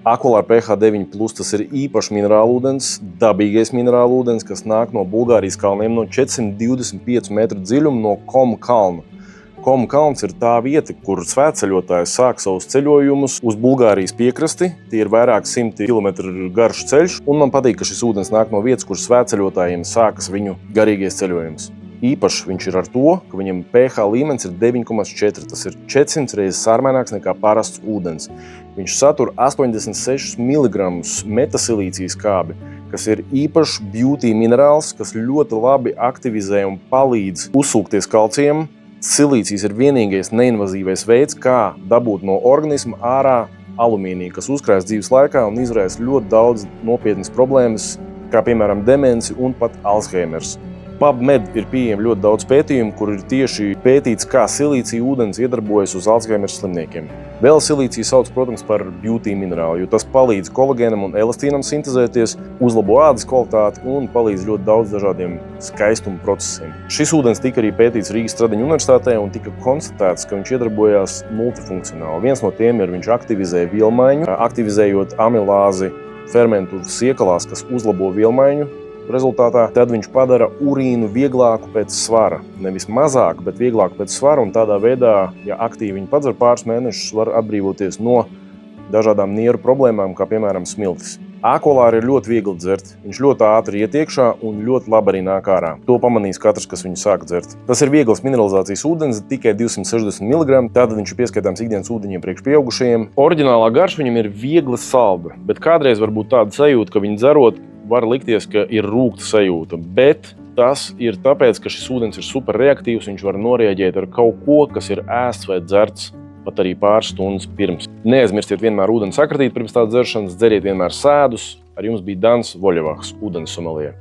Aqualar pH 9+, tas ir īpašs minerālūdens, dabīgais minerālūdens, kas nāk no Bulgārijas kalniem no 425 metru dziļuma no Komu kalna. Komu kalns ir tā vieta, kur svētceļotāji sāk savus ceļojumus uz Bulgārijas piekrasti. Tie ir vairāk 100 kilometru garš ceļš, un man patīk, ka šis ūdens nāk no vietas, kur svētceļotājiem sākas viņu garīgais ceļojums. Īpašs viņš ir ar to, ka viņam pH līmenis ir 9,4. Tas ir 400 reizes sārmaināks nekā parasts ūdens. Viņš satur 86 mg metasilīcija skābi, kas ir īpašs beauty minerāls, kas ļoti labi aktivizē un palīdz uzsūkties kalcijam. Silīcijs ir vienīgais neinvazīvais veids, kā dabūt no organisma ārā alumīniju, kas uzkrājas dzīves laikā un izraisa ļoti daudz nopietnas problēmas, kā piemēram demenci un pat Alzheimers. PubMed ir pieejami ļoti daudz pētījumu, kur ir tieši pētīts, kā silīcija ūdens iedarbojas uz Alzheimer slimniekiem. Vēl silīciju sauc, protams, par beauty minerālu, jo tas palīdz kolagēnam un elastīnam sintezēties, uzlabo ādas kvalitāti un palīdz ļoti daudz dažādiem skaistuma procesiem. Šis ūdens tika arī pētīts Rīgas Stradiņu universitātē un tika konstatēts, ka viņš iedarbojās multifunkcionāli. Viens no tiem ir, viņš aktivizē vielmaiņu, aktivizējot amilāzi fermentu siekalās, kas uzlabo vielmaiņu. Rezultātā tad viņš padara urīnu vieglāku pēc svara. Nevis mazāku, bet vieglāku pēc svara, un tādā veidā, ja aktīvi viņi padzer pāris mēnešus, var atbrīvoties no dažādām nieru problēmām, kā piemēram smiltis. Aqualar ir ļoti viegli dzert. Viņš ļoti ātri iet iekšā un ļoti labi arī nāk ārā. To pamanīs katrs, kas viņu sāk dzert. Tas ir viegls mineralizācijas ūdens, tikai 260 mg, tātad viņš ir pieskaitāms ikdienas ūdeņiem priekš pieaugušajiem. Oriģinālā garša viņam ir viegli salda, bet kādreiz var būt tāda sajūta, ka viņu dzerot var likties, ka ir rūgta sajūta, bet tas ir tāpēc, ka šis ūdens ir super reaktīvs, viņš var norēģēt ar kaut ko, kas ir ēsts vai dzerts pat arī pāris stundas pirms. Neaizmirstiet vienmēr ūdeni sakratīt pirms tā dzeršanas, dzeriet vienmēr sēdus. Ar jums bija Dans Voļevāks, ūdens someljē.